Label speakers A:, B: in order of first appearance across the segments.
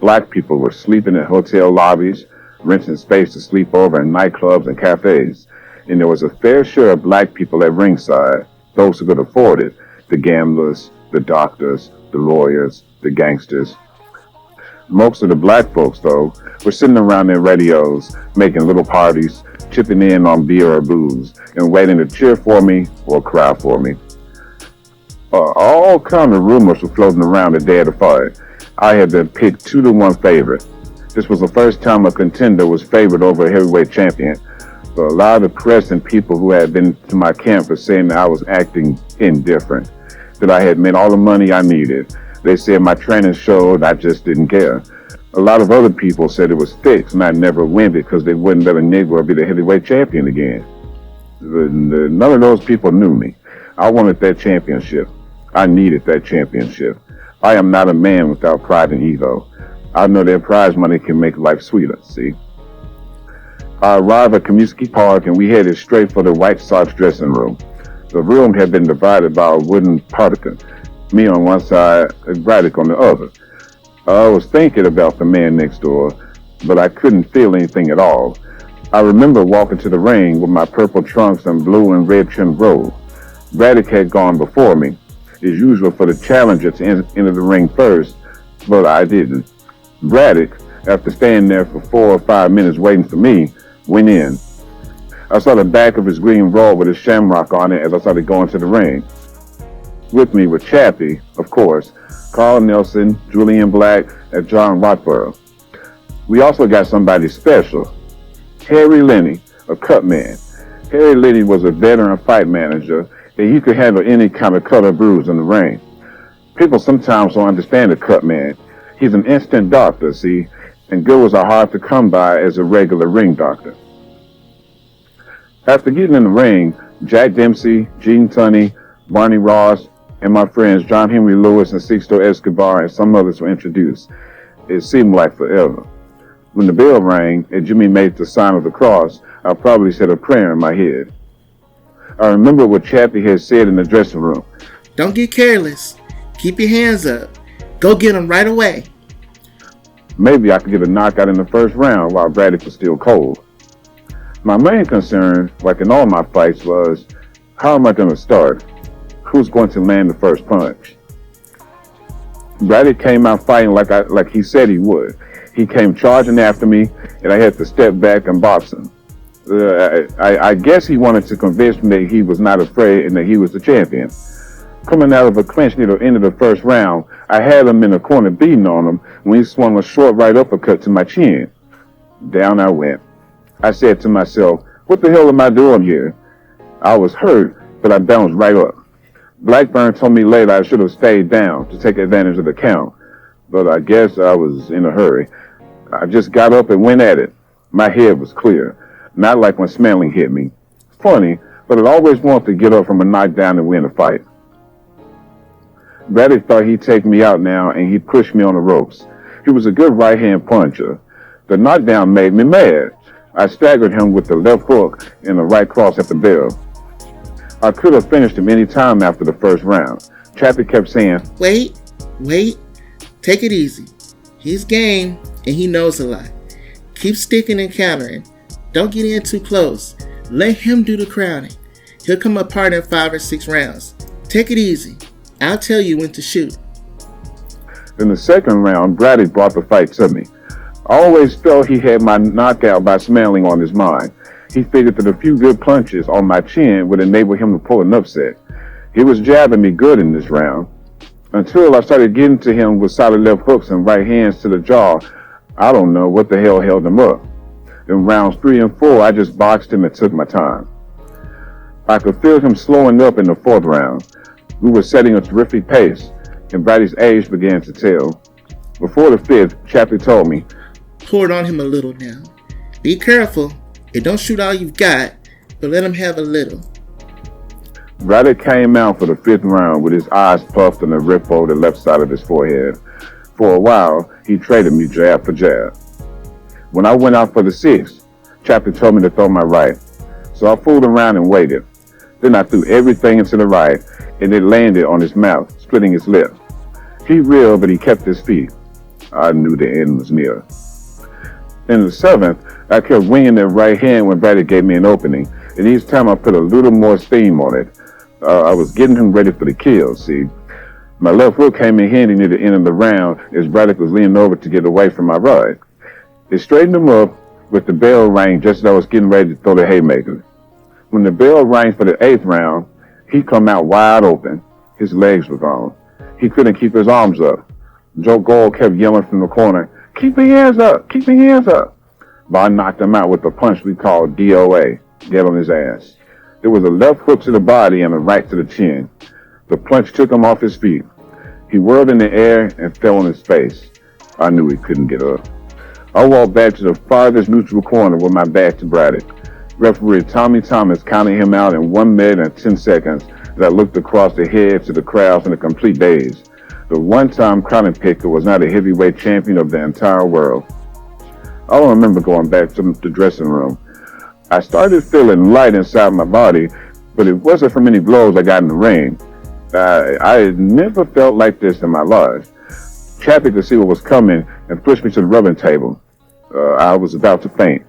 A: Black people were sleeping in hotel lobbies, renting space to sleep over in nightclubs and cafes. And there was a fair share of black people at ringside, those who could afford it, the gamblers, the doctors, the lawyers, the gangsters. Most of the black folks, though, were sitting around their radios, making little parties, chipping in on beer or booze, and waiting to cheer for me or cry for me. All kind of rumors were floating around the day of the fight. I had been picked 2-1 favorite. This was the first time a contender was favored over a heavyweight champion. So a lot of press and people who had been to my camp were saying that I was acting indifferent, that I had made all the money I needed. They said my training showed I just didn't care. A lot of other people said it was fixed and I'd never win because they wouldn't let a Negro be the heavyweight champion again. None of those people knew me. I wanted that championship. I needed that championship. I am not a man without pride and ego. I know that prize money can make life sweeter, see? I arrived at Comiskey Park and we headed straight for the White Sox dressing room. The room had been divided by a wooden partition, me on one side and Braddock on the other. I was thinking about the man next door, but I couldn't feel anything at all. I remember walking to the ring with my purple trunks and blue and red trimmed robe. Braddock had gone before me. It's usual for the challenger to enter the ring first, but I didn't. Braddock, after staying there for 4 or 5 minutes waiting for me, went in. I saw the back of his green robe with a shamrock on it as I started going to the ring. With me were Chappy, of course, Carl Nelson, Julian Black, and John Rothborough. We also got somebody special, Harry Lenny, a cut man. Harry Lenny was a veteran fight manager, and he could handle any kind of cut or bruise in the ring. People sometimes don't understand a cut man. He's an instant doctor, see, and good ones are hard to come by as a regular ring doctor. After getting in the ring, Jack Dempsey, Gene Tunney, Barney Ross, and my friends John Henry Lewis and Sixto Escobar and some others were introduced. It seemed like forever. When the bell rang and Jimmy made the sign of the cross, I probably said a prayer in my head. I remember what Chappy had said in the dressing room.
B: Don't get careless. Keep your hands up. Go get them right away.
A: Maybe I could get a knockout in the first round while Braddock was still cold. My main concern, like in all my fights, was how am I going to start? Who's going to land the first punch? Braddock came out fighting like he said he would. He came charging after me, and I had to step back and box him. I guess he wanted to convince me that he was not afraid and that he was the champion. Coming out of a clinch near the end of the first round, I had him in the corner beating on him when he swung a short right uppercut to my chin. Down I went. I said to myself, what the hell am I doing here? I was hurt, but I bounced right up. Blackburn told me later I should have stayed down to take advantage of the count, but I guess I was in a hurry. I just got up and went at it. My head was clear, not like when Smelling hit me. Funny, but I always wanted to get up from a knockdown and win a fight. Braddock thought he'd take me out now and he pushed me on the ropes. He was a good right-hand puncher. The knockdown made me mad. I staggered him with the left hook and the right cross at the bell. I could have finished him any time after the first round. Chappy kept saying,
B: Wait, take it easy. He's game and he knows a lot. Keep sticking and countering. Don't get in too close. Let him do the crowding. He'll come apart in 5 or 6 rounds. Take it easy. I'll tell you when to shoot.
A: In the second round, Braddock brought the fight to me. I always felt he had my knockout by Smelling on his mind. He figured that a few good punches on my chin would enable him to pull an upset. He was jabbing me good in this round. Until I started getting to him with solid left hooks and right hands to the jaw, I don't know what the hell held him up. In rounds 3 and 4, I just boxed him and took my time. I could feel him slowing up in the 4th round. We were setting a terrific pace, and Braddock's age began to tell. Before the 5th, Chappy told me,
B: Pour it on him a little now. Be careful. And don't shoot all you've got, but let him have a little.
A: Braddock came out for the 5th round with his eyes puffed and a ripple on the left side of his forehead. For a while, he traded me jab for jab. When I went out for the 6th, Chappy told me to throw my right. So I fooled around and waited. Then I threw everything into the right, and it landed on his mouth, splitting his lip. He reeled, but he kept his feet. I knew the end was near. In the 7th, I kept winging that right hand when Braddock gave me an opening, and each time I put a little more steam on it. I was getting him ready for the kill, see. My left hook came in handy near the end of the round as Braddock was leaning over to get away from my right. It straightened him up, but the bell rang just as I was getting ready to throw the haymaker. When the bell rang for the 8th round, he come out wide open. His legs were gone. He couldn't keep his arms up. Joe Gold kept yelling from the corner, "Keep your hands up! Keep your hands up!" But I knocked him out with the punch we called DOA, dead on his ass. There was a left hook to the body and a right to the chin. The punch took him off his feet. He whirled in the air and fell on his face. I knew he couldn't get up. I walked back to the farthest neutral corner with my back to Braddock. Referee Tommy Thomas counted him out in 1 minute and 10 seconds as I looked across the heads of the crowds in a complete daze. The one-time crown picker was not a heavyweight champion of the entire world. I don't remember going back to the dressing room. I started feeling light inside my body, but it wasn't from any blows I got in the ring. I had never felt like this in my life. Chappy could see what was coming and pushed me to the rubbing table. I was about to faint.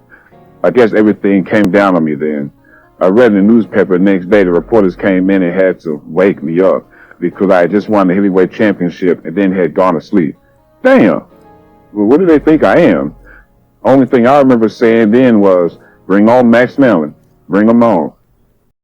A: I guess everything came down on me then. I read in the newspaper the next day the reporters came in and had to wake me up because I had just won the heavyweight championship and then had gone to sleep. Damn! Well, what do they think I am? Only thing I remember saying then was, "Bring on Max Mellon. Bring him on."